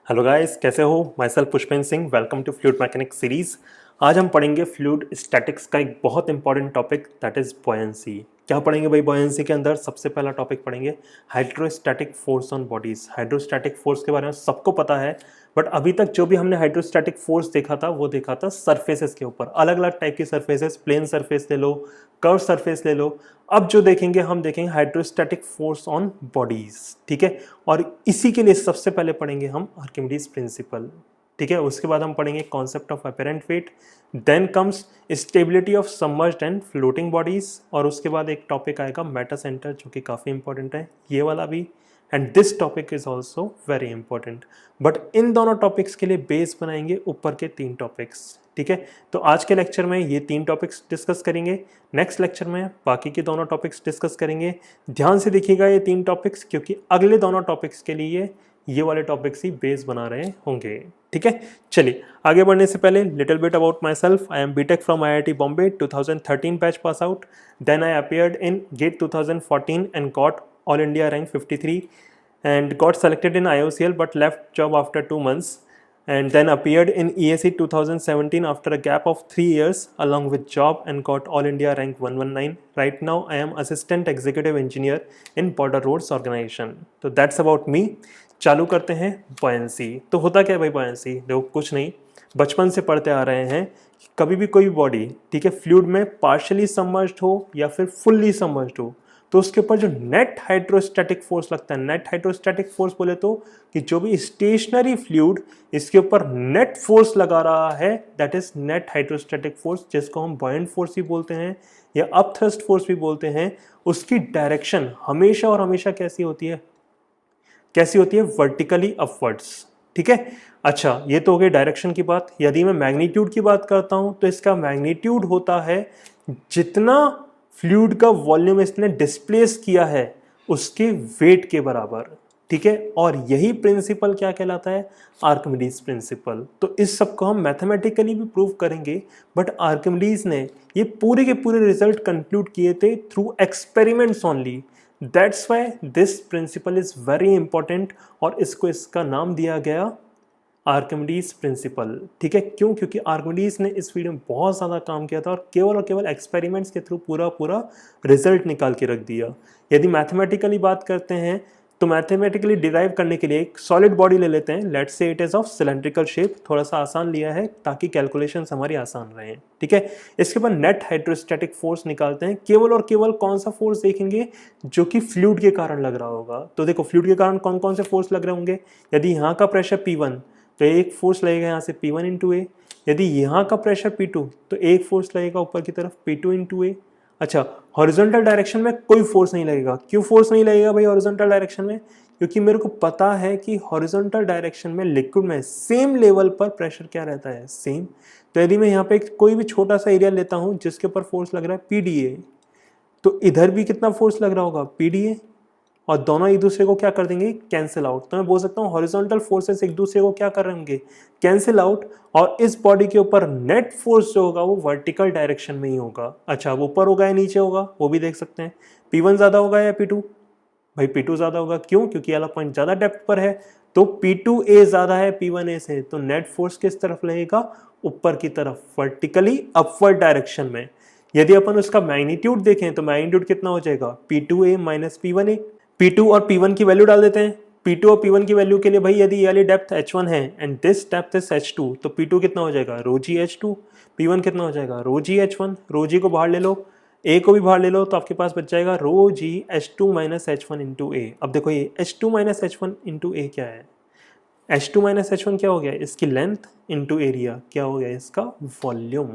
Hello guys, कैसे हो? Myself Pushpendra Singh, welcome to fluid mechanics series. आज हम पढ़ेंगे फ्लूइड स्टैटिक्स का एक बहुत important topic, that is buoyancy. क्या पढ़ेंगे भाई? बॉयंसी के अंदर सबसे पहला टॉपिक पढ़ेंगे hydrostatic force on bodies. Hydrostatic force के बारे में सबको पता है, बट अभी तक जो भी हमने हाइड्रोस्टैटिक फोर्स देखा था वो देखा था सरफेसेस के ऊपर, अलग अलग टाइप की सरफेसेस, प्लेन सरफेस ले लो, कर्व सरफेस ले लो। अब जो देखेंगे हम देखेंगे हाइड्रोस्टैटिक फोर्स ऑन बॉडीज, ठीक है। और इसी के लिए सबसे पहले पढ़ेंगे हम आर्किमिडीज प्रिंसिपल, ठीक है। उसके बाद हम पढ़ेंगे concept of apparent weight, then comes stability of submerged and floating bodies, और उसके बाद एक टॉपिक आएगा मेटा सेंटर जो कि काफ़ी इंपॉर्टेंट है, ये वाला भी। And this topic is also very important. But in दोनों टॉपिक्स के लिए बेस बनाएंगे ऊपर के 3 टॉपिक्स, ठीक है। तो आज के लेक्चर में ये 3 टॉपिक्स डिस्कस करेंगे, नेक्स्ट लेक्चर में बाकी के दोनों टॉपिक्स डिस्कस करेंगे। ध्यान से देखिएगा ये 3 टॉपिक्स, क्योंकि अगले दोनों टॉपिक्स के लिए ये वाले टॉपिक्स ही बेस बना रहे होंगे, ठीक है। चलिए आगे बढ़ने से पहले little bit about myself. I am BTech from IIT Bombay, 2013 batch pass out. Then I appeared in GATE 2014 and got all India rank 53 and got selected in IOCL but left job after 2 months, and then appeared in EAC 2017 after a gap of 3 years along with job and got all India rank 119. Right now I am assistant executive engineer in Border Roads organization. तो that's about me. चालू करते हैं buoyancy। तो होता क्या है भाई buoyancy? देखो कुछ नहीं, बचपन से पढ़ते आ रहे हैं, कभी भी कोई बॉडी, ठीक है, फ्लूइड में पार्शियली सबमर्ज्ड हो या फिर फुल्ली सबमर्ज्ड हो, तो उसके ऊपर जो नेट हाइड्रोस्टैटिक फोर्स लगता है, नेट हाइड्रोस्टैटिक फोर्स बोले तो कि जो भी स्टेशनरी फ्लूइड इसके ऊपर नेट फोर्स लगा रहा है, that is net hydrostatic force, जिसको हम बॉयंट फोर्स भी बोलते हैं या अपथ्रस्ट फोर्स भी बोलते हैं। उसकी डायरेक्शन हमेशा और हमेशा कैसी होती है? कैसी होती है? वर्टिकली अपवर्ड्स, ठीक है। अच्छा, ये तो हो गई डायरेक्शन की बात। यदि मैं मैग्नीट्यूड की बात करता हूं तो इसका मैग्नीट्यूड होता है जितना फ्लूइड का वॉल्यूम इसने डिस्प्लेस किया है उसके वेट के बराबर, ठीक है। और यही प्रिंसिपल क्या कहलाता है? Archimedes principal. तो इस सब को हम मैथमेटिकली भी प्रूव करेंगे, बट आर्किमिडीज ने ये पूरे के पूरे रिजल्ट कंक्लूड किए थे through experiments only. That's why this principle is very important, और इसका नाम दिया गया आर्किमिडीज प्रिंसिपल, ठीक है। क्यों? क्योंकि आर्किमिडीज ने इस फील्ड में बहुत ज़्यादा काम किया था और केवल एक्सपेरिमेंट्स के थ्रू पूरा रिजल्ट निकाल के रख दिया। यदि मैथमेटिकली बात करते हैं तो मैथमेटिकली डिराइव करने के लिए एक सॉलिड बॉडी ले लेते हैं, let's say it is of cylindrical shape, थोड़ा सा आसान लिया है ताकि कैलकुलेशंस हमारी आसान रहे, ठीक है। इसके बाद नेट हाइड्रोस्टैटिक फोर्स निकालते हैं, केवल और केवल कौन सा फोर्स देखेंगे? जो कि फ्लूइड के कारण लग रहा होगा। तो देखो फ्लूइड के कारण कौन कौन से फोर्स लग रहे होंगे। यदि यहाँ का प्रेशर P1 तो एक फोर्स लगेगा यहाँ से P1 इंटू ए। यदि यहाँ का प्रेशर P2 तो एक फोर्स लगेगा ऊपर की तरफ P2 इंटू ए। अच्छा, हॉरिजॉन्टल डायरेक्शन में कोई फोर्स नहीं लगेगा। क्यों फोर्स नहीं लगेगा भाई हॉरिजॉन्टल डायरेक्शन में? क्योंकि मेरे को पता है कि हॉरिजॉन्टल डायरेक्शन में लिक्विड में सेम लेवल पर प्रेशर क्या रहता है? सेम। तो यदि मैं यहाँ पे कोई भी छोटा सा एरिया लेता हूँ जिसके ऊपर फोर्स लग रहा है PDA, तो इधर भी कितना फोर्स लग रहा होगा? PDA, और दोनों एक दूसरे को क्या कर देंगे? Cancel out. तो मैं बोल सकता हूँ हॉरिजॉन्टल फोर्सेस एक दूसरे को क्या कर रहे होंगे? Cancel out. और इस बॉडी के ऊपर नेट फोर्स जो होगा वो वर्टिकल डायरेक्शन में ही होगा। अच्छा, वो ऊपर होगा या नीचे होगा वो भी देख सकते हैं। P1 ज़्यादा होगा या P2? भाई P2 ज़्यादा होगा। क्यों? क्योंकि वाला पॉइंट ज़्यादा डेप्थ पर है, तो P2A ज़्यादा है P1A से, तो नेट फोर्स किस तरफ लगेगा? ऊपर की तरफ, वर्टिकली अपवर्ड डायरेक्शन में। यदि अपन उसका मैग्नीट्यूड देखें तो मैग्नीट्यूड कितना हो जाएगा? P2A minus P1A। P2 और P1 की वैल्यू डाल देते हैं। P2 और P1 की वैल्यू के लिए भाई यदि ये वाली डेप्थ H1 है and this depth is H2, तो P2 कितना हो जाएगा? रो जी H2। P1 कितना हो जाएगा? रो जी H1। रो जी को बाहर ले लो, A को भी बाहर ले लो, तो आपके पास बच जाएगा रो जी H2 माइनस H1 इंटू ए। अब देखो ये H2 माइनस H1 इंटू ए क्या है? H2 माइनस H1 क्या हो गया? इसकी लेंथ इंटू एरिया, क्या हो गया? इसका वॉल्यूम,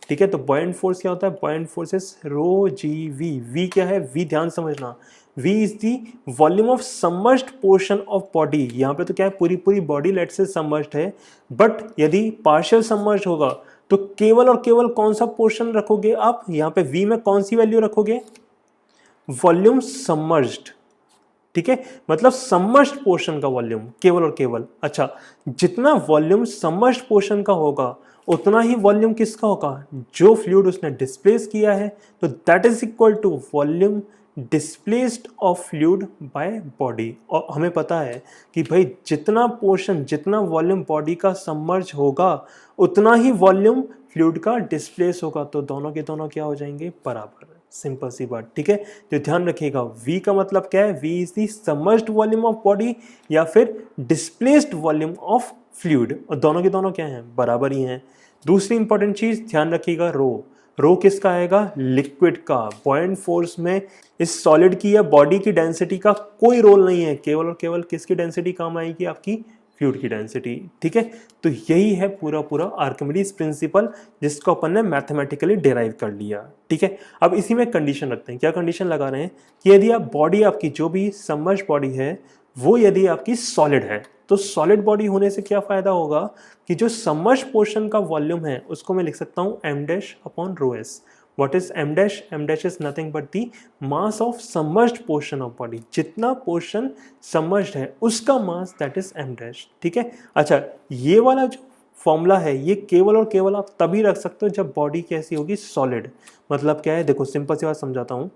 ठीक है। तो बॉयंट फोर्स क्या होता है? Buoyant force is rho g V. V क्या है? वी ध्यान समझना, V is the volume of submerged portion of body. यहाँ पे तो क्या है? पूरी बॉडी लेट्स से सबमर्ज्ड है, बट यदि पार्शियल सबमर्ज्ड होगा तो केवल और केवल कौन सा पोर्शन रखोगे आप? यहाँ पे V में कौन सी वैल्यू रखोगे? वॉल्यूम सबमर्ज्ड, ठीक है, मतलब सबमर्ज्ड पोर्शन का वॉल्यूम केवल और केवल। अच्छा, जितना वॉल्यूम सबमर्ज्ड पोर्शन का होगा उतना ही वॉल्यूम किसका होगा? जो फ्लूइड उसने डिस्प्लेस किया है, तो that is equal to volume displaced of fluid by body. और हमें पता है कि भाई जितना पोर्शन, जितना वॉल्यूम बॉडी का सबमर्ज होगा उतना ही वॉल्यूम फ्लूइड का डिस्प्लेस होगा, तो दोनों के दोनों क्या हो जाएंगे, बराबर। सिंपल सी बात, ठीक है। तो ध्यान रखिएगा, V का मतलब क्या है, V is the submerged volume of body या फिर डिस्प्लेस्ड वॉल्यूम ऑफ फ्लूइड, और दोनों के दोनों क्या हैं, बराबर ही हैं। दूसरी इंपॉर्टेंट चीज ध्यान रखिएगा, रो किसका आएगा, लिक्विड का। बॉयंट फोर्स में इस सॉलिड की या बॉडी की डेंसिटी का कोई रोल नहीं है, केवल और केवल किसकी डेंसिटी काम आएगी, आपकी फ्लूइड की डेंसिटी, ठीक है। तो यही है पूरा पूरा आर्किमिडीज प्रिंसिपल, जिसको अपन ने मैथमेटिकली डिराइव कर लिया, ठीक है। अब इसी में कंडीशन रखते हैं, क्या कंडीशन लगा रहे हैं कि यदि आप बॉडी, आपकी जो भी सबमर्ज्ड बॉडी है वो यदि आपकी सॉलिड है, तो सॉलिड बॉडी होने से क्या फायदा होगा कि जो सबमर्ज्ड पोर्शन का वॉल्यूम है उसको मैं लिख सकता हूं m dash upon rho S. What is m dash? m dash is nothing but the mass of submerged portion of body. जितना पोर्शन सबमर्ज्ड है उसका मास, दैट इज m डैश, ठीक है। अच्छा, ये वाला जो फॉर्मूला है ये केवल और केवल आप तभी रख सकते हो जब बॉडी कैसी होगी, सॉलिड। मतलब क्या है, देखो सिंपल सी बात समझाता हूं।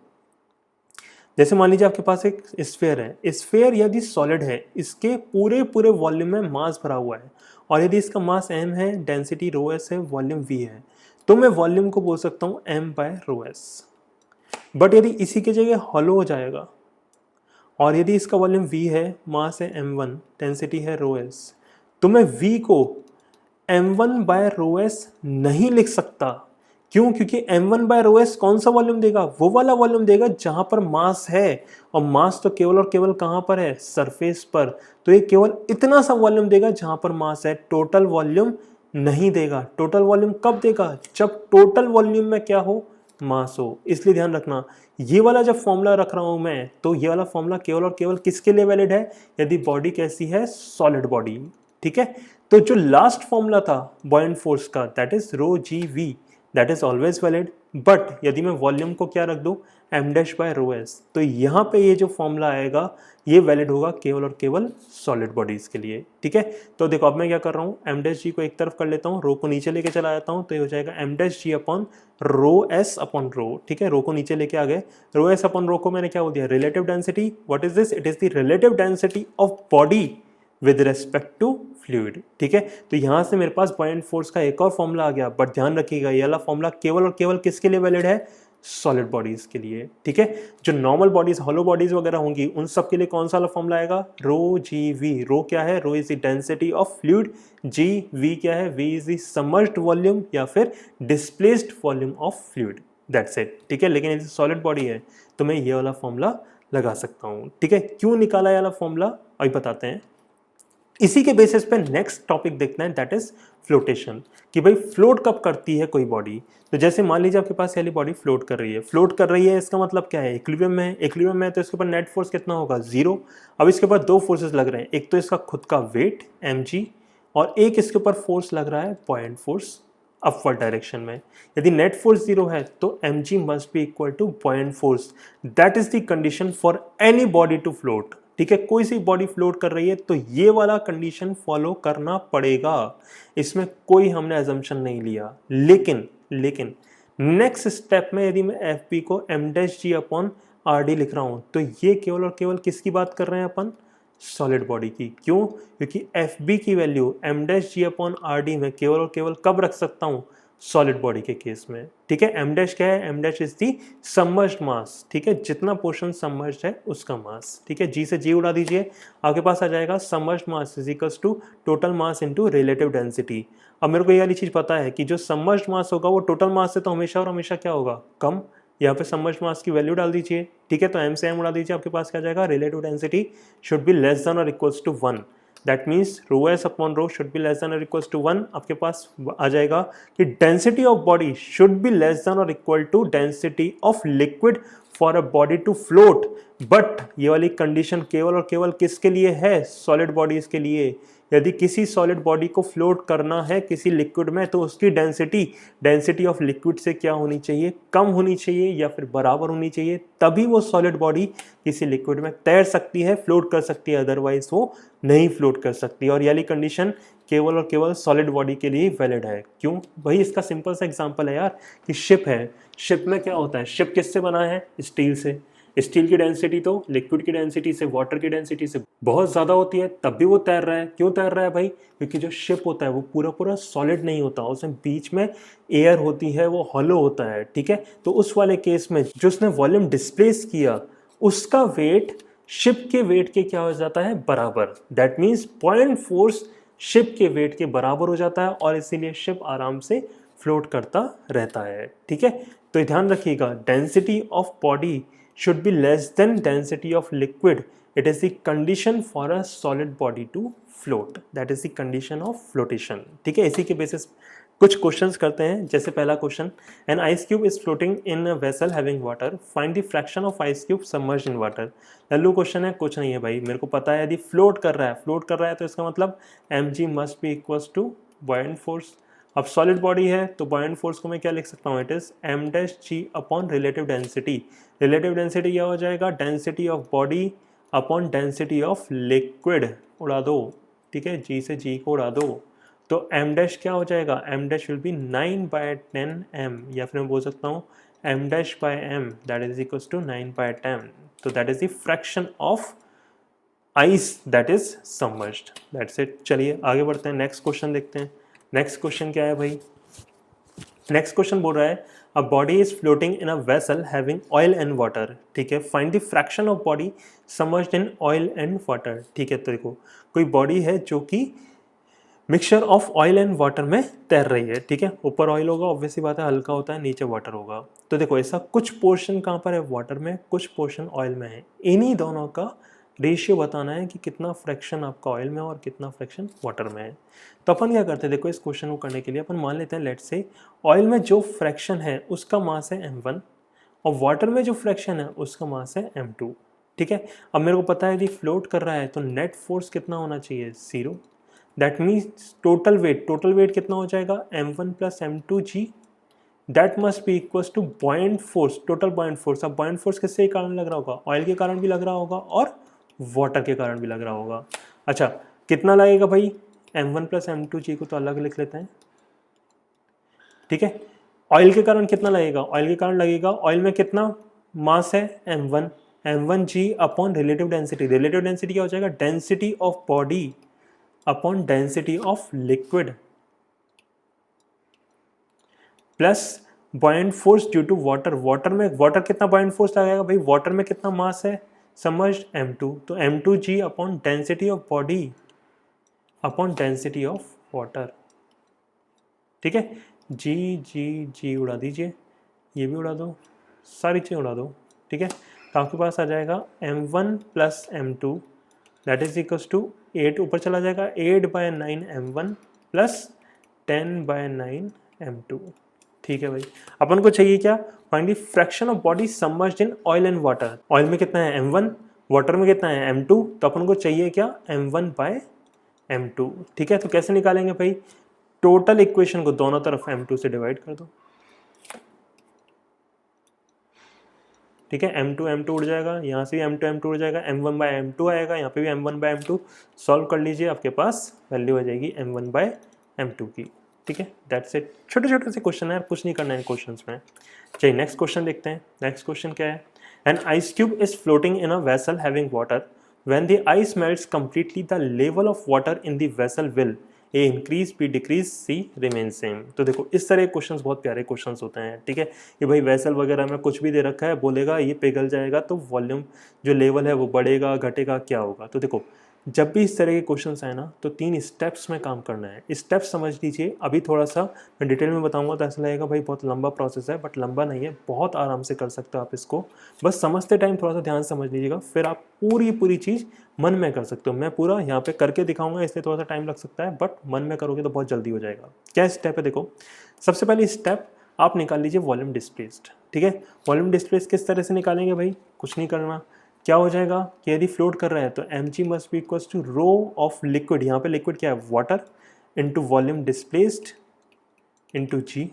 जैसे मान लीजिए आपके पास एक स्फेयर है, स्फेयर यदि सॉलिड है, इसके पूरे पूरे वॉल्यूम में मास भरा हुआ है, और यदि इसका मास m है, डेंसिटी रो एस है, वॉल्यूम v है, तो मैं वॉल्यूम को बोल सकता हूं m by rho s. But यदि इसी की जगह हॉलो हो जाएगा, और यदि इसका वॉल्यूम v है, मास है m1, डेंसिटी है रो एस, तो मैं v को m1 बाय रो एस नहीं लिख सकता। क्यों? क्योंकि m1 बाय रो एस कौन सा वॉल्यूम देगा, वो वाला वॉल्यूम देगा जहां पर मास है, और मास तो केवल और केवल कहां पर है, सरफेस पर। तो ये केवल इतना सा वॉल्यूम देगा जहां पर मास है, टोटल वॉल्यूम नहीं देगा। टोटल वॉल्यूम कब देगा, जब टोटल वॉल्यूम में क्या हो, मास हो। इसलिए ध्यान रखना, ये वाला जब फॉर्मूला रख रहा हूं मैं, तो ये वाला फॉर्मूला केवल और केवल किसके लिए वैलिड है, यदि बॉडी कैसी है, सॉलिड बॉडी, ठीक है। तो जो लास्ट फॉर्मूला था बॉयंट फोर्स का, that is rho g V, that is always valid. But यदि मैं वॉल्यूम को क्या रख दूं, m dash by rho s, तो यहाँ पे ये जो फॉर्मूला आएगा ये वैलिड होगा केवल और केवल सॉलिड बॉडीज के लिए, ठीक है। तो देखो अब मैं क्या कर रहा हूँ, m डैश जी को एक तरफ कर लेता हूँ, रो को नीचे लेके चला जाता हूँ, तो ये हो जाएगा m dash G upon rho S upon rho, ठीक है। रो को नीचे लेके आ गए, रो एस अपॉन रो को मैंने क्या बोल दिया, relative density. What is this, it is the relative density of body with respect to fluid, ठीक है। तो यहां से मेरे पास बॉयंट फोर्स का एक और फॉर्मूला आ गया, बट ध्यान रखिएगा ये वाला फॉर्मूला केवल और केवल किसके लिए वैलिड है, सॉलिड बॉडीज के लिए, ठीक है। जो नॉर्मल बॉडीज, हॉलो बॉडीज वगैरह होंगी, उन सब के लिए कौन सा वाला फॉर्मूला आएगा, रो जी वी। रो क्या है, rho is the density of fluid, G V क्या है, V is the submerged volume या फिर displaced volume of fluid, that's it, ठीक है। लेकिन यदि सॉलिड बॉडी है तो मैं ये वाला फॉर्मूला लगा सकता हूँ, ठीक है। क्यों निकाला ये वाला फॉर्मूला अभी बताते हैं। इसी के बेसिस पे नेक्स्ट टॉपिक देखना है, दैट इज फ्लोटेशन, कि भाई फ्लोट कब करती है कोई बॉडी। तो जैसे मान लीजिए आपके पास वाली बॉडी फ्लोट कर रही है, फ्लोट कर रही है इसका मतलब क्या है, इक्विलिब्रियम में है, इक्विलिब्रियम में है तो इसके ऊपर नेट फोर्स कितना होगा, 0। अब इसके ऊपर दो फोर्सेस लग रहे हैं, एक तो इसका खुद का वेट mg, और एक इसके ऊपर फोर्स लग रहा है बॉयंट फोर्स अपवर्ड डायरेक्शन में। यदि नेट फोर्स 0 है तो mg must be equal to buoyant force. That is the condition for any body to float, ठीक है। कोई सी बॉडी फ्लोट कर रही है तो ये वाला कंडीशन फॉलो करना पड़ेगा, इसमें कोई हमने अजम्पशन नहीं लिया। लेकिन नेक्स्ट स्टेप में यदि मैं एफ पी को m dash G upon R D लिख रहा हूं, तो ये केवल और केवल किसकी बात कर रहे हैं अपन, सॉलिड बॉडी की। क्यों? क्योंकि एफ बी की value m dash G upon R D में केवल और केवल कब रख सकता हूं, सॉलिड बॉडी के केस में, ठीक है। m डैश क्या है, m dash is the submerged mass, ठीक है। जितना पोर्शन सबमर्ज्ड है उसका मास, ठीक है। g से g उड़ा दीजिए, आपके पास आ जाएगा submerged mass is equals to total mass into relative density. अब मेरे को ये वाली चीज पता है कि जो सबमर्ज्ड मास होगा वो टोटल मास से तो हमेशा और हमेशा क्या होगा, कम। यहाँ पे सबमर्ज्ड मास की वैल्यू डाल दीजिए, ठीक है। तो m से m उड़ा दीजिए, आपके पास क्या जाएगा, relative density should be less than और equals to 1। That means rho S upon rho should be less than और इक्वल्स टू 1। आपके पास आ जाएगा कि density of body should be less than और equal to density of liquid for a body to float. But ये वाली condition केवल और केवल किसके लिए है, सॉलिड बॉडीज के लिए। यदि किसी सॉलिड बॉडी को फ्लोट करना है किसी लिक्विड में, तो उसकी डेंसिटी ऑफ लिक्विड से क्या होनी चाहिए, कम होनी चाहिए या फिर बराबर होनी चाहिए, तभी वो सॉलिड बॉडी किसी लिक्विड में तैर सकती है, फ्लोट कर सकती है, अदरवाइज वो नहीं फ्लोट कर सकती। और ये कंडीशन केवल और केवल सॉलिड बॉडी के लिए वैलिड है। क्यों भाई, इसका सिंपल सा एग्जांपल है यार कि शिप है, शिप में क्या होता है, शिप किससे बना है, स्टील से। स्टील की डेंसिटी तो लिक्विड की डेंसिटी से, वाटर की डेंसिटी से बहुत ज़्यादा होती है, तब भी वो तैर रहा है। क्यों तैर रहा है भाई? क्योंकि जो शिप होता है वो पूरा पूरा सॉलिड नहीं होता, उसमें बीच में एयर होती है, वो हॉलो होता है, ठीक है। तो उस वाले केस में जो उसने वॉल्यूम डिस्प्लेस किया उसका वेट शिप के वेट के क्या हो जाता है? बराबर। That means point force ship के वेट के बराबर हो जाता है और इसीलिए शिप आराम से फ्लोट करता रहता है, ठीक है। तो ध्यान रखिएगा, density of body should be less than density of liquid. It is the condition for a solid body to float. That is the condition of flotation. ठीक है, इसी के बेसिस कुछ क्वेश्चंस करते हैं। जैसे पहला question, an ice cube is floating in a vessel having water. Find the fraction of ice cube submerged in water. Lallu question है, कुछ नहीं है भाई, मेरे को पता है यदि फ्लोट कर रहा है तो इसका मतलब mg must be equals to buoyant force. अब सॉलिड बॉडी है तो buoyant force को मैं क्या लिख सकता हूँ? It is m dash g upon relative density. Relative density क्या हो जाएगा? Density of body upon density of liquid. उड़ा दो, ठीक है, g से g को उड़ा दो तो m डैश क्या हो जाएगा? m dash will be 9/10m, या फिर मैं बोल सकता हूँ m dash by m that is equals to 9/10। तो that is the fraction of ice that is submerged. That's it. चलिए आगे बढ़ते हैं, नेक्स्ट क्वेश्चन देखते हैं। नेक्स्ट क्वेश्चन क्या है भाई? नेक्स्ट क्वेश्चन बोल रहा है a body is floating in a vessel having oil and water, ठीक है। Find the fraction of body submerged in oil and water, ठीक है। तो देखो, कोई बॉडी है जो कि mixture of oil and water में तैर रही है, ठीक है। ऊपर ऑयल होगा, ऑब्वियसली बात है, हल्का होता है, नीचे वाटर होगा। तो देखो, ऐसा कुछ पोर्शन कहाँ पर है? वाटर में, कुछ पोर्शन ऑयल में है। इन्हीं दोनों का रेशियो बताना है कि कितना फ्रैक्शन आपका ऑयल में और कितना फ्रैक्शन वाटर में है। तो अपन क्या करते हैं, देखो इस क्वेश्चन को करने के लिए अपन मान लेते हैं, लेट्स से ऑयल में जो फ्रैक्शन है उसका मास है m1 और वाटर में जो फ्रैक्शन है उसका मास है m2, ठीक है। अब मेरे को पता है यदि फ्लोट कर रहा है तो नेट फोर्स कितना होना चाहिए? 0। दैट मीन्स टोटल वेट कितना हो जाएगा? m1 plus m2g that must be equals to buoyant force, total buoyant force. अब बॉयंट फोर्स किससे कारण लग रहा होगा? ऑयल के कारण भी लग रहा होगा और वाटर के कारण भी लग रहा होगा। अच्छा, कितना लगेगा भाई? m1 प्लस m2g को तो अलग लिख लेते हैं, ठीक है। ऑयल के कारण कितना लगेगा? ऑयल के कारण लगेगा, ऑयल में कितना मास है? m1g upon relative density. Relative density क्या हो जाएगा? Density of body upon density of liquid plus buoyant force due to water. Water कितना बॉयंट फोर्स लगाएगा भाई? वाटर में कितना मास है? सबमर्ज्ड m2, तो m2g upon density of body upon density of water, ठीक है। जी उड़ा दीजिए, ये भी उड़ा दो, सारी चीज़ें उड़ा दो, ठीक है। तो आपके पास आ जाएगा m1 plus m2 that is equals to 8, ऊपर चला जाएगा 8/9 m1 प्लस 10/9 m2, ठीक है भाई। अपन को चाहिए क्या? Find the fraction of body submerged in oil and water. Oil में कितना है? m1, वाटर में कितना है? m2। तो अपन को चाहिए क्या? m1/m2, ठीक है। तो कैसे निकालेंगे भाई? टोटल इक्वेशन को दोनों तरफ m2 से डिवाइड कर दो, ठीक है। m2 उड़ जाएगा, यहाँ से भी m2 उड़ जाएगा, m1/m2 आएगा, यहाँ पे भी m1/m2। सॉल्व कर लीजिए, आपके पास वैल्यू आ जाएगी m1/m2 की, ठीक है। That's it. छोटे छोटे से क्वेश्चन है, कुछ नहीं करना है इन क्वेश्चंस में। चलिए नेक्स्ट क्वेश्चन देखते हैं। नेक्स्ट क्वेश्चन क्या है? An ice cube is floating in a vessel having water. When the ice melts completely the level of water in the vessel will A increase B decrease C remain same. तो देखो, इस तरह के questions बहुत प्यारे questions होते हैं, ठीक है। कि भाई वेसल वगैरह में कुछ भी दे रखा है, बोलेगा ये पिघल जाएगा तो वॉल्यूम जो लेवल है वो बढ़ेगा घटेगा, क्या होगा। तो देखो, जब भी इस तरह के क्वेश्चंस आए ना तो 3 स्टेप्स में काम करना है। स्टेप्स समझ लीजिए, अभी थोड़ा सा मैं डिटेल में बताऊंगा तो ऐसा लगेगा भाई बहुत लंबा प्रोसेस है, बट लंबा नहीं है, बहुत आराम से कर सकते हो आप इसको। बस समझते टाइम थोड़ा सा ध्यान से समझ लीजिएगा, फिर आप पूरी चीज़ मन में कर सकते हो। मैं पूरा यहाँ पे करके दिखाऊंगा, इसलिए थोड़ा सा टाइम लग सकता है, बट मन में करोगे तो बहुत जल्दी हो जाएगा। क्या स्टेप है? देखो, सबसे पहले स्टेप आप निकाल लीजिए वॉल्यूम डिस्प्लेस्ड, ठीक है। वॉल्यूम डिस्प्लेस किस तरह से निकालेंगे भाई? कुछ नहीं करना। क्या हो जाएगा कि यदि फ्लोट कर रहा है तो mg must be equals to rho of liquid, यहाँ पे लिक्विड क्या है? Water, into volume displaced into g,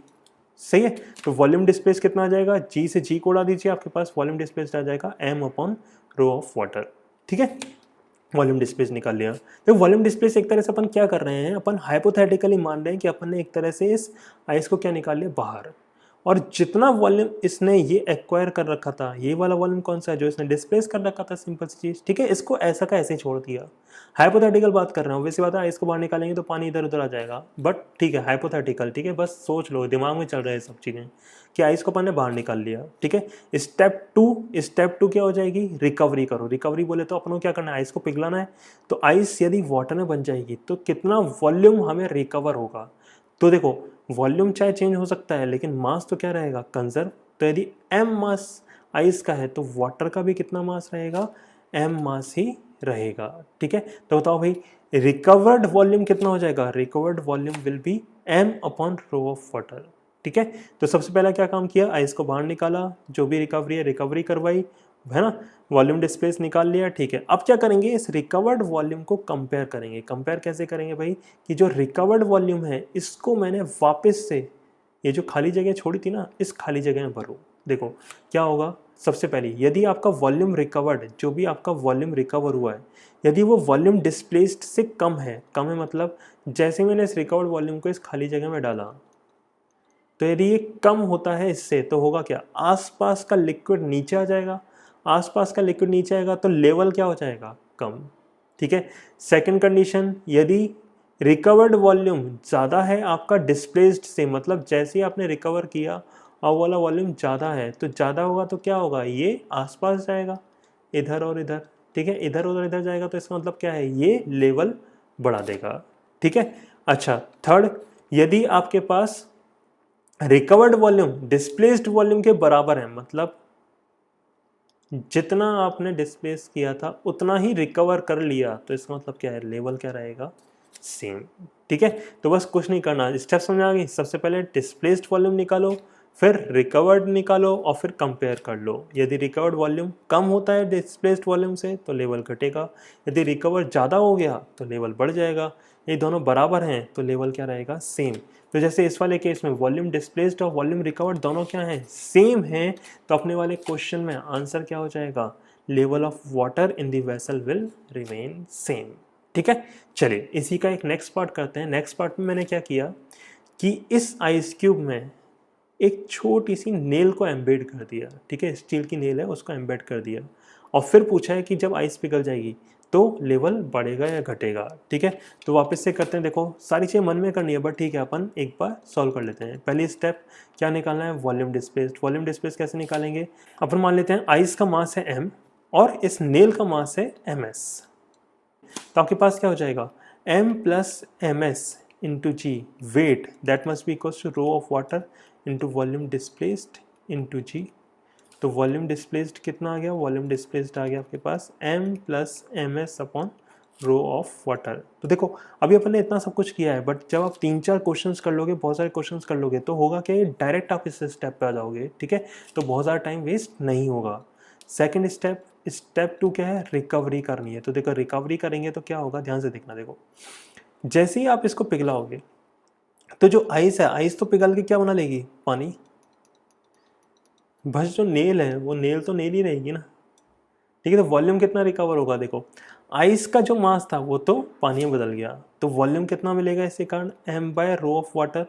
सही है। तो वॉल्यूम डिस्प्लेस कितना आ जाएगा? g से g को उड़ा दीजिए, आपके पास वॉल्यूम डिस्प्लेस्ड आ जाएगा m upon rho of water, ठीक है। वॉल्यूम डिस्प्लेस निकाल लिया। तो वॉल्यूम डिस्प्लेस एक तरह से अपन क्या कर रहे हैं? अपन हाइपोथेटिकली मान रहे हैं कि अपन ने एक तरह से इस आइस को क्या निकाल लिया? बाहर। और जितना वॉल्यूम इसने ये एक्वायर कर रखा था, ये वाला वॉल्यूम कौन सा है जो इसने डिस्प्लेस कर रखा था, सिंपल सी चीज़, ठीक है। इसको ऐसा का ऐसे ही छोड़ दिया। हाइपोथेटिकल बात कर रहा हूँ, वैसे बात है आइस को बाहर निकालेंगे तो पानी इधर उधर आ जाएगा, बट ठीक है हाइपोथेटिकल, ठीक है, बस सोच लो, दिमाग में चल रहा है सब चीज़ें कि आइस को पानी बाहर निकाल लिया, ठीक है। स्टेप टू क्या हो जाएगी, रिकवरी करो। रिकवरी बोले तो अपनों क्या करना है, आइस को पिघलाना है। तो आइस यदि वाटर में बन जाएगी तो कितना वॉल्यूम हमें रिकवर होगा। तो देखो वॉल्यूम चाहे चेंज हो सकता है लेकिन मास तो क्या रहेगा, कंजर्व। तो यदि m मास आइस का है तो वाटर का भी कितना मास रहेगा, m मास ही रहेगा, ठीक है। तो बताओ भाई रिकवर्ड वॉल्यूम कितना हो जाएगा, recovered volume will be m upon rho of water, ठीक है। तो सबसे पहला क्या काम किया, आइस को बाहर निकाला, जो भी रिकवरी है रिकवरी करवाई, है ना, वॉल्यूम डिस्प्लेस निकाल लिया, ठीक है। अब क्या करेंगे, इस रिकवर्ड वॉल्यूम को कंपेयर करेंगे। कंपेयर कैसे करेंगे भाई, कि जो रिकवर्ड वॉल्यूम है इसको मैंने वापस से ये जो खाली जगह छोड़ी थी ना, इस खाली जगह में भरो। देखो क्या होगा, सबसे पहले यदि आपका वॉल्यूम रिकवर्ड, जो भी आपका वॉल्यूम रिकवर हुआ है, यदि वो वॉल्यूम डिस्प्लेस्ड से कम है मतलब जैसे मैंने इस रिकवर्ड वॉल्यूम को इस खाली जगह में डाला, तो यदि ये कम होता है इससे तो होगा क्या, आसपास का लिक्विड नीचे आ जाएगा। आसपास का लिक्विड नीचे आएगा तो लेवल क्या हो जाएगा, कम, ठीक है। सेकंड कंडीशन, यदि रिकवर्ड वॉल्यूम ज़्यादा है आपका डिस्प्लेस्ड से, मतलब जैसे ही आपने रिकवर किया और वाला वॉल्यूम ज़्यादा है, तो ज़्यादा होगा तो क्या होगा, ये आसपास जाएगा, इधर और इधर, ठीक है, इधर उधर इधर जाएगा, तो इसका मतलब क्या है, ये लेवल बढ़ा देगा, ठीक है। अच्छा थर्ड, यदि आपके पास रिकवर्ड वॉल्यूम डिस्प्लेस्ड वॉल्यूम के बराबर है, मतलब जितना आपने डिस्प्लेस किया था उतना ही रिकवर कर लिया, तो इसका मतलब क्या है, लेवल क्या रहेगा, सेम, ठीक है। तो बस कुछ नहीं करना, स्टेप समझ आ गई। सबसे पहले डिस्प्लेस्ड वॉल्यूम निकालो, फिर रिकवर्ड निकालो और फिर कंपेयर कर लो। यदि रिकवर्ड वॉल्यूम कम होता है डिस्प्लेस्ड वॉल्यूम से तो लेवल घटेगा, यदि रिकवर ज़्यादा हो गया तो लेवल बढ़ जाएगा, ये दोनों बराबर हैं तो लेवल क्या रहेगा, सेम। तो जैसे इस वाले केस में वॉल्यूम डिस्प्लेस्ड और वॉल्यूम रिकवर्ड दोनों क्या हैं, सेम हैं, तो अपने वाले क्वेश्चन में आंसर क्या हो जाएगा, level of water in the vessel will remain same, ठीक है। चलिए इसी का एक नेक्स्ट पार्ट करते हैं। नेक्स्ट पार्ट में मैंने क्या किया कि इस आइस क्यूब में एक छोटी सी नेल को एम्बेड कर दिया, ठीक है, स्टील की नेल है उसको एम्बेड कर दिया, और फिर पूछा है कि जब आइस पिघल जाएगी तो लेवल बढ़ेगा या घटेगा, ठीक है। तो वापस से करते हैं, देखो सारी चीज़ें मन में करनी है बट ठीक है, अपन एक बार सॉल्व कर लेते हैं। पहली स्टेप क्या निकालना है, वॉल्यूम डिस्प्लेस्ड। वॉल्यूम डिस्प्लेस कैसे निकालेंगे, अपन मान लेते हैं आइस का मास है m और इस नेल का मास है ms, तो आपके पास क्या हो जाएगा, m plus m s into g weight, that must be equals to rho of water into volume displaced into g. तो वॉल्यूम डिस्प्लेस्ड कितना आ गया, वॉल्यूम डिस्प्लेस्ड आ गया आपके पास m plus m s upon rho of water. तो देखो अभी अपन ने इतना सब कुछ किया है, बट जब आप 3-4 क्वेश्चंस कर लोगे, बहुत सारे क्वेश्चंस कर लोगे, तो होगा कि डायरेक्ट आप इस स्टेप पे आ जाओगे, ठीक है। तो बहुत ज़्यादा टाइम वेस्ट नहीं होगा। सेकेंड स्टेप 2 क्या है, रिकवरी करनी है। तो देखो रिकवरी करेंगे तो क्या होगा, ध्यान से देखना। देखो जैसे ही आप इसको पिघलाओगे तो जो आइस है, आइस तो पिघल के क्या बना लेगी, पानी। बस जो नेल है वो नेल तो नेल ही रहेगी ना, ठीक है। तो वॉल्यूम कितना रिकवर होगा, देखो आइस का जो मास था वो तो पानी में बदल गया, तो वॉल्यूम कितना मिलेगा इसके कारण, m by rho of water.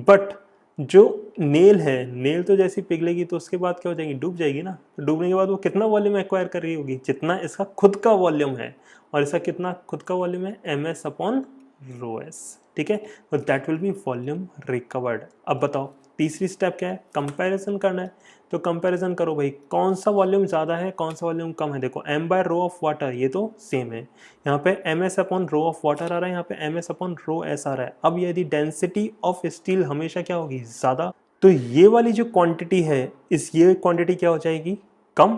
But जो नेल है, नेल तो जैसी पिघलेगी तो उसके बाद क्या हो जाएगी, डूब जाएगी ना। तो डूबने के बाद वो कितना वॉल्यूम एक्वायर कर रही होगी, जितना इसका खुद का वॉल्यूम है, और इसका कितना खुद का वॉल्यूम है, m s upon rho s, ठीक है। तो that will be volume recovered. अब बताओ तीसरी स्टेप क्या है, कंपैरिजन करना है। तो कंपैरिजन करो भाई, कौन सा वॉल्यूम ज़्यादा है कौन सा वॉल्यूम कम है। देखो m by rho of water ये तो सेम है, यहाँ पे m s upon rho of water आ रहा है, यहाँ पे m s upon rho s आ रहा है। अब यदि डेंसिटी ऑफ स्टील हमेशा क्या होगी, ज़्यादा, तो ये वाली जो क्वांटिटी है ये क्वांटिटी क्या हो जाएगी, कम।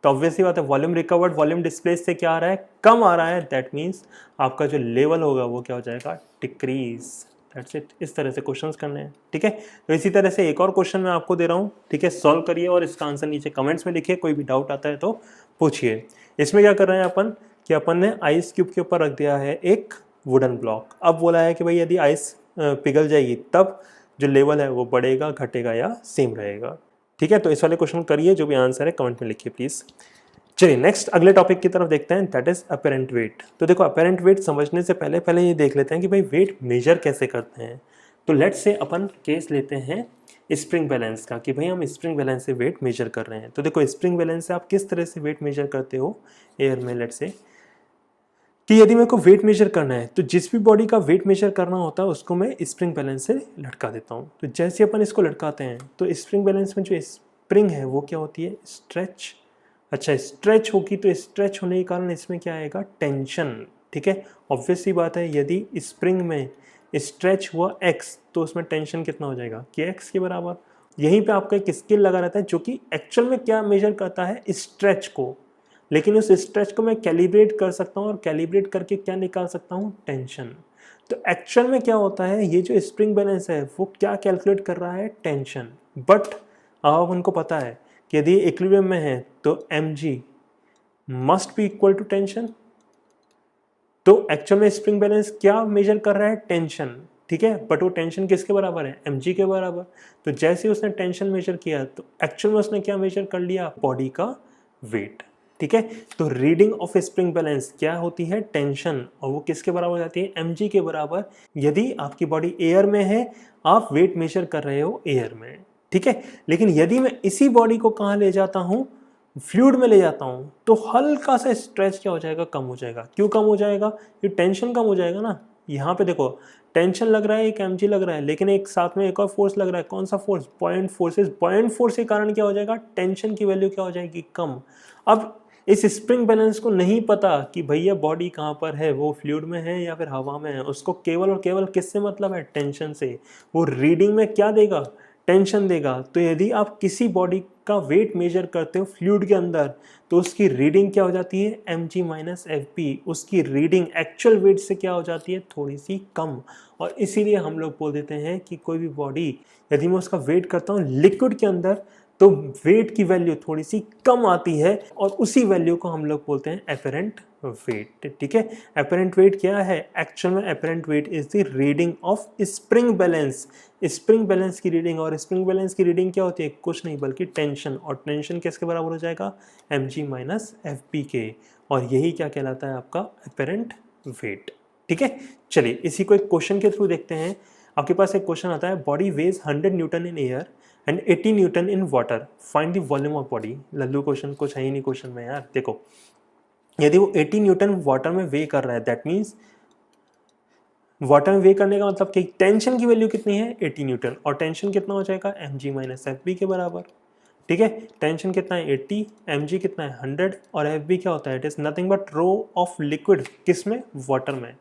तो ऑब्वियसली बात है, वॉल्यूम रिकवर्ड वॉल्यूम डिस्प्लेस से क्या आ रहा है, कम आ रहा है, दैट मीन्स आपका जो लेवल होगा वो क्या हो जाएगा, डिक्रीज। That's it. इस तरह से क्वेश्चंस करने हैं, ठीक है। तो इसी तरह से एक और क्वेश्चन मैं आपको दे रहा हूँ, ठीक है, सॉल्व करिए और इसका आंसर नीचे कमेंट्स में लिखिए, कोई भी डाउट आता है तो पूछिए। इसमें क्या कर रहे हैं अपन कि अपन ने आइस क्यूब के ऊपर रख दिया है एक वुडन ब्लॉक। अब बोला है कि भाई यदि आइस पिघल जाएगी तब जो लेवल है वो बढ़ेगा घटेगा या सेम रहेगा, ठीक है। तो इस वाले क्वेश्चन करिए, जो भी आंसर है कमेंट में लिखिए प्लीज़। चलिए नेक्स्ट अगले टॉपिक की तरफ देखते हैं, दैट इज अपेरेंट वेट। तो देखो अपेरेंट वेट समझने से पहले ये देख लेते हैं कि भाई वेट मेजर कैसे करते हैं। तो लेट्स से अपन केस लेते हैं स्प्रिंग बैलेंस का कि भाई हम स्प्रिंग बैलेंस से वेट मेजर कर रहे हैं। तो देखो स्प्रिंग बैलेंस से आप किस तरह से वेट मेजर करते हो एयर में। लेट्स से कि यदि मेरे को वेट मेजर करना है तो जिस भी बॉडी का वेट मेजर करना होता है उसको मैं स्प्रिंग बैलेंस से लटका देता हूँ। तो जैसे अपन इसको लटकाते हैं तो स्प्रिंग बैलेंस में जो स्प्रिंग है वो क्या होती है, स्ट्रेच। अच्छा स्ट्रेच होगी तो स्ट्रेच होने के कारण इसमें क्या आएगा, टेंशन। ठीक है, ऑब्वियस सी बात है यदि स्प्रिंग में स्ट्रेच हुआ x तो उसमें टेंशन कितना हो जाएगा, कि x के बराबर। यहीं पे आपका एक स्केल लगा रहता है जो कि एक्चुअल में क्या मेजर करता है, स्ट्रेच को। लेकिन उस स्ट्रेच को मैं कैलिब्रेट कर सकता हूँ और कैलिब्रेट करके क्या निकाल सकता हूँ, टेंशन। तो एक्चुअल में क्या होता है, ये जो स्प्रिंग बैलेंस है वो क्या कैलकुलेट कर रहा है, टेंशन। बट अब उनको पता है कि यदि इक्विलिब्रियम में है तो mg must be equal to tension. तो एक्चुअल में स्प्रिंग बैलेंस क्या मेजर कर रहा है, टेंशन। ठीक है, बट वो टेंशन किसके बराबर है, mg के बराबर। तो जैसे उसने टेंशन मेजर किया तो एक्चुअल में उसने क्या मेजर कर लिया, बॉडी का वेट। ठीक है, तो रीडिंग ऑफ स्प्रिंग बैलेंस क्या होती है, टेंशन, और वो किसके बराबर हो जाती है, mg के बराबर। यदि आपकी बॉडी एयर में है, आप वेट मेजर कर रहे हो एयर में। ठीक है, लेकिन यदि मैं इसी बॉडी को कहाँ ले जाता हूँ, फ्लूइड में ले जाता हूँ, तो हल्का सा स्ट्रेच क्या हो जाएगा, कम हो जाएगा। क्यों कम हो जाएगा, ये टेंशन कम हो जाएगा ना। यहाँ पे देखो टेंशन लग रहा है, एक mg लग रहा है, लेकिन एक साथ में एक और फोर्स लग रहा है। कौन सा force, buoyant forces. Buoyant force के कारण क्या हो जाएगा, टेंशन की वैल्यू क्या हो जाएगी, कम। अब इस स्प्रिंग बैलेंस को नहीं पता कि भैया बॉडी कहाँ पर है, वो फ्लूइड में है या फिर हवा में है। उसको केवल और केवल किससे मतलब है, टेंशन से। वो रीडिंग में क्या देगा, टेंशन देगा। तो यदि आप किसी बॉडी का वेट मेजर करते हो फ्लूइड के अंदर तो उसकी रीडिंग क्या हो जाती है, mg माइनस fp। उसकी रीडिंग एक्चुअल वेट से क्या हो जाती है, थोड़ी सी कम। और इसीलिए हम लोग बोल देते हैं कि कोई भी बॉडी यदि मैं उसका वेट करता हूँ लिक्विड के अंदर तो वेट की वैल्यू थोड़ी सी कम आती है, और उसी वैल्यू को हम लोग बोलते हैं एपरेंट वेट। ठीक है, एपरेंट वेट क्या है, एक्चुअल में apparent wait is the reading of spring balance. Spring balance की रीडिंग, और स्प्रिंग बैलेंस की रीडिंग क्या होती है, कुछ नहीं बल्कि टेंशन। और टेंशन किसके बराबर हो जाएगा, mg माइनस fp के। और यही क्या कहलाता है, आपका एपरेंट वेट। ठीक है, चलिए इसी को एक क्वेश्चन के थ्रू देखते हैं। आपके पास एक क्वेश्चन आता है, body weighs 100 newton in air and 80 newton in water, find the volume of body. लल्लू क्वेश्चन, कुछ है ही नहीं क्वेश्चन में यार। देखो यदि वो 80 न्यूटन वाटर में वे कर रहा है, दैट मीन्स वाटर में वे करने का मतलब कि टेंशन की वैल्यू कितनी है, 80 न्यूटन। और टेंशन कितना हो जाएगा, mg माइनस fb के बराबर। ठीक है, टेंशन कितना है 80, mg कितना है 100, और fb क्या होता है, it is nothing but rho of liquid, किस में, वाटर में।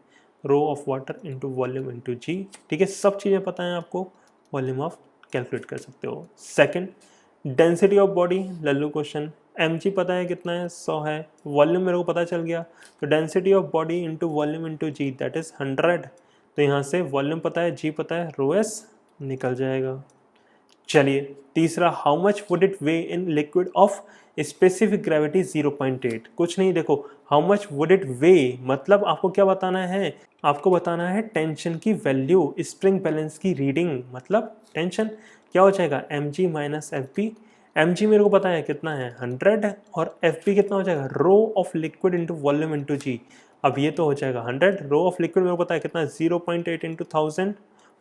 Rho of water into volume into g. ठीक है, सब चीज़ें पता है आपको, वॉल्यूम ऑफ कैलकुलेट कर सकते हो। सेकंड, डेंसिटी ऑफ बॉडी, लल्लू क्वेश्चन। mg पता है कितना है, 100 है। वॉल्यूम मेरे को पता चल गया, तो density of body into volume into g, that is 100। तो यहाँ से वॉल्यूम पता है, जी पता है, रो एस निकल जाएगा। चलिए तीसरा, how much would it way in liquid of specific gravity 0.8। कुछ नहीं, देखो how much would it way मतलब आपको क्या बताना है, आपको बताना है टेंशन की वैल्यू, स्प्रिंग बैलेंस की रीडिंग, मतलब टेंशन क्या हो जाएगा, mg माइनस fp। mg मेरे को पता है कितना है, 100, और fp कितना हो जाएगा, rho of liquid into volume into g. अब ये तो हो जाएगा 100, रो ऑफ लिक्विड मेरे को पता है कितना है, 0.8 इंटू 1000।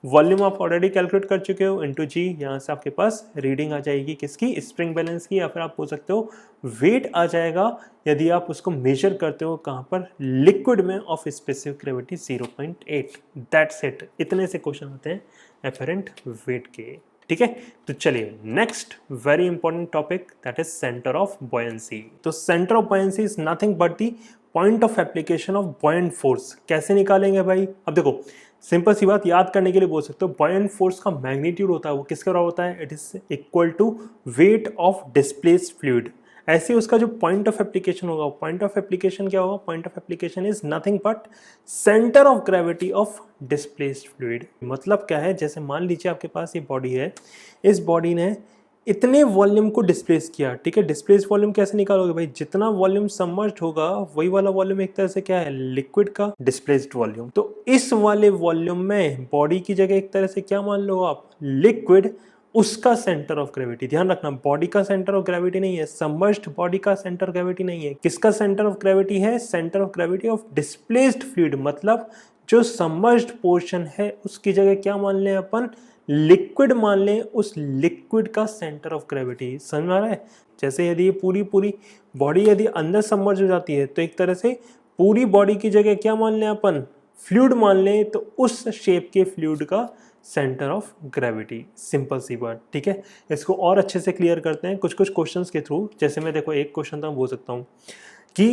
वॉल्यूम आप ऑलरेडी कैलकुलेट कर चुके हो, इंटू जी। यहाँ से आपके पास रीडिंग आ जाएगी किसकी, स्प्रिंग बैलेंस की, या फिर आप बोल सकते हो वेट आ जाएगा यदि आप उसको मेजर करते हो कहाँ पर, लिक्विड में of specific gravity 0.8। That's it, इतने से क्वेश्चन आते हैं एपरेंट वेट के। ठीक है, तो चलिए next very important topic, that is centre of buoyancy. तो centre of buoyancy is nothing but the point of application of buoyant force. कैसे निकालेंगे भाई, अब देखो सिंपल सी बात याद करने के लिए बोल सकते हो, बॉयंट फोर्स का मैग्नीट्यूड होता है वो किसके बराबर होता है, it is equal to weight of displaced fluid. ऐसे उसका जो पॉइंट ऑफ एप्लीकेशन होगा, पॉइंट ऑफ एप्लीकेशन क्या होगा, point of application is nothing but centre of gravity of displaced fluid. मतलब क्या है, जैसे मान लीजिए आपके पास ये बॉडी है, इस बॉडी ने इतने वॉल्यूम को डिस्प्लेस किया। ठीक है, डिस्प्लेस वॉल्यूम कैसे निकालोगे भाई, जितना वॉल्यूम सबमर्ज्ड होगा वही वाला वॉल्यूम एक तरह से क्या है, लिक्विड का डिस्प्लेस्ड वॉल्यूम। तो इस वाले वॉल्यूम में बॉडी की जगह एक तरह से क्या मान लो आप, लिक्विड, उसका सेंटर ऑफ ग्रेविटी। ध्यान रखना, बॉडी का सेंटर ऑफ ग्रेविटी नहीं है, सबमर्ज्ड बॉडी का सेंटर ग्रेविटी नहीं है। किसका सेंटर ऑफ ग्रेविटी है, centre of gravity of displaced fluid. मतलब जो सबमर्ज्ड पोर्शन है उसकी जगह क्या मान लें अपन, लिक्विड मान लें, उस लिक्विड का सेंटर ऑफ ग्रेविटी। समझ में आ रहा है? जैसे यदि ये पूरी पूरी बॉडी यदि अंदर सबमर्ज हो जाती है तो एक तरह से पूरी बॉडी की जगह क्या मान लें अपन, फ्लूइड मान लें, तो उस शेप के फ्लूइड का सेंटर ऑफ ग्रेविटी। सिंपल सी बात, ठीक है। इसको और अच्छे से क्लियर करते हैं कुछ कुछ क्वेश्चंस के थ्रू। जैसे मैं देखो एक क्वेश्चन तो बोल सकता हूँ कि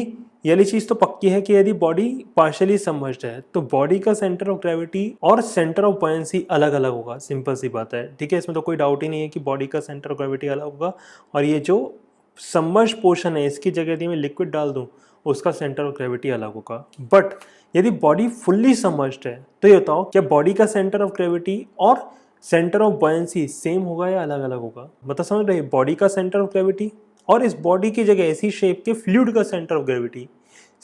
ये वाली चीज़ तो पक्की है कि यदि बॉडी पार्शियली सबमर्ज्ड है तो बॉडी का सेंटर ऑफ ग्रेविटी और सेंटर ऑफ बॉयंसी अलग अलग होगा। सिंपल सी बात है, ठीक है। इसमें तो कोई डाउट ही नहीं है कि बॉडी का सेंटर ऑफ ग्रेविटी अलग होगा और ये जो सबमर्ज पोर्शन है इसकी जगह यदि मैं लिक्विड डाल दूं उसका सेंटर ऑफ ग्रेविटी अलग होगा। बट यदि बॉडी फुल्ली सबमर्ज्ड है तो ये बताओ क्या बॉडी का सेंटर ऑफ ग्रेविटी और सेंटर ऑफ बॉयंसी सेम होगा या अलग अलग होगा? मतलब समझ रहे, बॉडी का सेंटर ऑफ ग्रेविटी और इस बॉडी की जगह ऐसी शेप के फ्लूइड का सेंटर ऑफ ग्रेविटी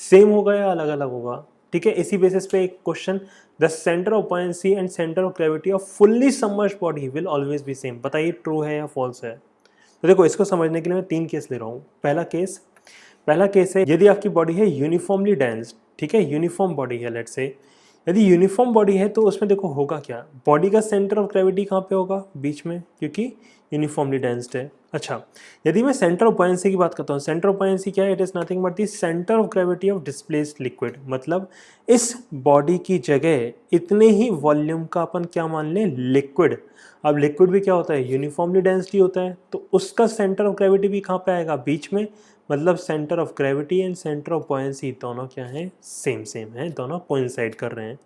सेम होगा या अलग अलग होगा? ठीक है, इसी बेसिस पे एक question, the centre of buoyancy and centre of gravity off fully submerged body will always be same. बताइए ट्रू है या फॉल्स है? तो देखो इसको समझने के लिए मैं 3 केस ले रहा हूँ। पहला केस है यदि आपकी बॉडी है यूनिफॉर्मली डेंस्ड, ठीक है, यूनिफॉर्म बॉडी है, लेट्स से यदि यूनिफॉर्म बॉडी है तो उसमें देखो होगा क्या, बॉडी का सेंटर ऑफ ग्रेविटी कहाँ पे होगा, बीच में, क्योंकि यूनिफॉर्मली डेंस्ड है। अच्छा, यदि मैं सेंटर ऑफ बॉयंसी की बात करता हूँ, सेंटर ऑफ बॉयंसी क्या है, it is nothing but the centre of gravity of displaced liquid. मतलब इस बॉडी की जगह इतने ही वॉल्यूम का अपन क्या मान लें, लिक्विड। अब लिक्विड भी क्या होता है, यूनिफॉर्मली डेंसिटी होता है, तो उसका सेंटर ऑफ ग्रेविटी भी कहाँ पे आएगा, बीच में। मतलब centre of gravity and centre of buoyancy दोनों क्या है, सेम है, दोनों कोइंसाइड कर रहे हैं।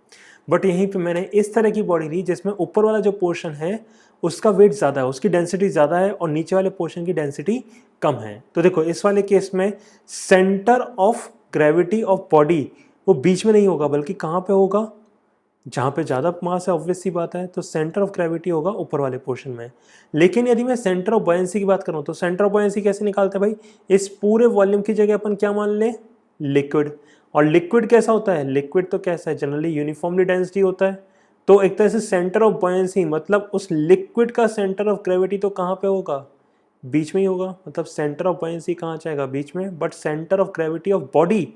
बट यहीं पे मैंने इस तरह की बॉडी ली जिसमें ऊपर वाला जो पोर्शन है उसका वेट ज़्यादा है, उसकी डेंसिटी ज़्यादा है और नीचे वाले पोर्शन की डेंसिटी कम है। तो देखो इस वाले केस में centre of gravity of body वो बीच में नहीं होगा बल्कि कहाँ पे होगा, जहाँ पे ज़्यादा मास है, ऑब्वियस सी बात है, तो सेंटर ऑफ ग्रेविटी होगा ऊपर वाले पोर्शन में। लेकिन यदि मैं सेंटर ऑफ बॉयंसी की बात करूँ तो सेंटर ऑफ बॉयंसी कैसे निकालते हैं भाई, इस पूरे वॉल्यूम की जगह अपन क्या मान लें, लिक्विड। और लिक्विड कैसा होता है, लिक्विड तो कैसा है, जनरली यूनिफॉर्मली डेंसिटी होता है। तो एक तरह से सेंटर ऑफ बॉयंसी मतलब उस लिक्विड का सेंटर ऑफ ग्रेविटी तो कहाँ पे होगा, बीच में ही होगा। मतलब सेंटर ऑफ बॉयंसी कहाँ जाएगा, बीच में, but centre of gravity of body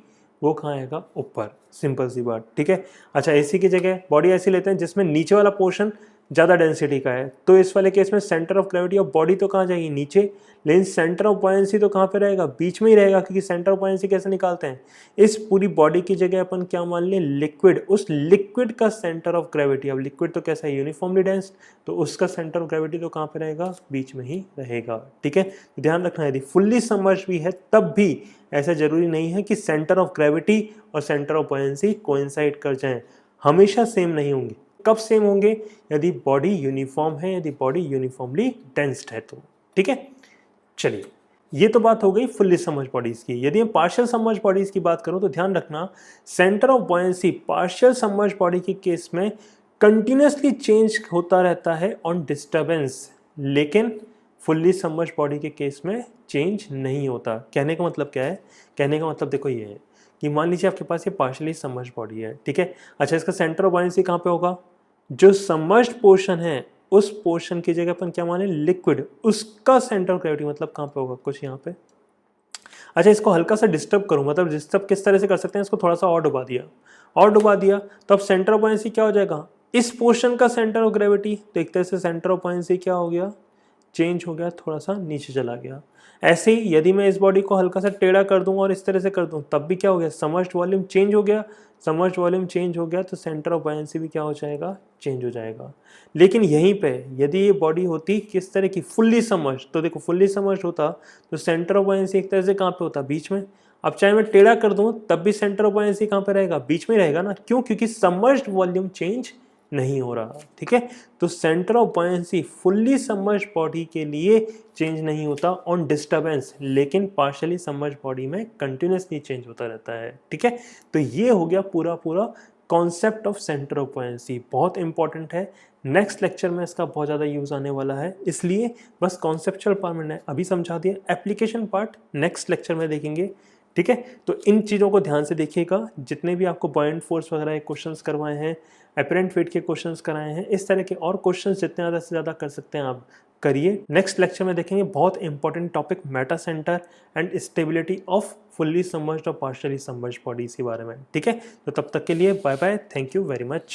वो कहाँ आएगा, ऊपर। सिंपल सी बात, ठीक है। अच्छा, एसी की जगह बॉडी ऐसी लेते हैं जिसमें नीचे वाला पोर्शन ज़्यादा डेंसिटी का है, तो इस वाले केस में centre of gravity of body तो कहाँ जाएगी, नीचे, लेकिन सेंटर ऑफ बॉयंसी तो कहाँ पे रहेगा, बीच में ही रहेगा। क्योंकि सेंटर ऑफ बॉयंसी कैसे निकालते हैं, इस पूरी बॉडी की जगह अपन क्या मान लें, लिक्विड, उस लिक्विड का सेंटर ऑफ ग्रेविटी। अब लिक्विड तो कैसा है, यूनिफॉर्मली डेंस, तो उसका सेंटर ऑफ ग्रेविटी तो कहाँ पे रहेगा, बीच में ही रहेगा, ठीक है। ध्यान रखना, यदि फुल्ली सबमर्ज्ड भी है तब भी ऐसा जरूरी नहीं है कि सेंटर ऑफ ग्रेविटी और सेंटर ऑफ बॉयंसी कोइंसाइड कर जाएं, हमेशा सेम नहीं होंगे। कब सेम होंगे, यदि बॉडी यूनिफॉर्म है, यदि बॉडी यूनिफॉर्मली डेंस्ड है तो, ठीक है। चलिए, ये तो बात हो गई फुल्ली सबमर्ज्ड बॉडीज की। यदि मैं पार्शियल सबमर्ज्ड बॉडीज की बात करूं तो ध्यान रखना, centre of buoyancy partial submerged body के केस में कंटिन्यूसली चेंज होता रहता है ऑन डिस्टर्बेंस, लेकिन फुल्ली सबमर्ज्ड बॉडी के केस में चेंज नहीं होता। कहने का मतलब क्या है, कहने का मतलब देखो ये है कि मान लीजिए आपके पास ये पार्शियली सबमर्ज्ड बॉडी है, ठीक है। अच्छा, इसका सेंटर ऑफ बॉयंसी कहाँ पे होगा, जो सबमर्ज्ड पोर्शन है उस पोर्शन की जगह अपन क्या माने, लिक्विड, उसका सेंटर ऑफ ग्रेविटी मतलब कहाँ पे होगा, कुछ यहाँ पे। अच्छा, इसको हल्का सा डिस्टर्ब करूँ, मतलब डिस्टर्ब किस तरह से कर सकते हैं, इसको थोड़ा सा और डुबा दिया तो अब सेंटर ऑफ बॉयंसी क्या हो जाएगा, इस पोर्शन का सेंटर ऑफ ग्रेविटी, तो एक तरह से सेंटर ऑफ बॉयंसी क्या हो गया, चेंज हो गया, थोड़ा सा नीचे चला गया। ऐसे ही यदि मैं इस बॉडी को हल्का सा टेढ़ा कर दूं और इस तरह से कर दूं तब भी क्या हो गया, सबमर्ज्ड वॉल्यूम चेंज हो गया, सबमर्ज्ड वॉल्यूम चेंज हो गया तो सेंटर ऑफ बॉयंसी भी क्या हो जाएगा, चेंज हो जाएगा। लेकिन यहीं पे यदि ये बॉडी होती किस तरह की, फुल्ली सबमर्ज्ड, तो देखो फुल्ली सबमर्ज्ड होता तो सेंटर ऑफ बॉयंसी एक तरह से कहाँ पे होता, बीच में। अब चाहे मैं टेढ़ा कर दूं तब भी सेंटर ऑफ बॉयंसी कहाँ पे रहेगा, बीच में रहेगा ना, क्यों, क्योंकि सबमर्ज्ड वॉल्यूम चेंज नहीं हो रहा, ठीक है। तो centre of buoyancy fully submerged body के लिए चेंज नहीं होता ऑन डिस्टर्बेंस, लेकिन पार्शियली सबमर्ज्ड बॉडी में कंटिन्यूसली चेंज होता रहता है, ठीक है। तो ये हो गया पूरा concept of centre of buoyancy, बहुत इंपॉर्टेंट है। नेक्स्ट लेक्चर में इसका बहुत ज़्यादा यूज़ आने वाला है, इसलिए बस कॉन्सेप्चुअल पार्ट मैंने अभी समझा दिया, एप्लीकेशन पार्ट नेक्स्ट लेक्चर में देखेंगे। ठीक है, तो इन चीज़ों को ध्यान से देखिएगा। जितने भी आपको बॉयंट फोर्स वगैरह के क्वेश्चंस करवाए हैं, अपरेंट वेट के क्वेश्चंस कराए हैं, इस तरह के और क्वेश्चंस जितने ज़्यादा से ज़्यादा कर सकते हैं आप करिए। नेक्स्ट लेक्चर में देखेंगे बहुत important topic Meta centre and stability off fully submerged और पार्शियली सबमर्ज्ड बॉडीज के बारे में। ठीक है, तो तब तक के लिए bye bye, thank you very much.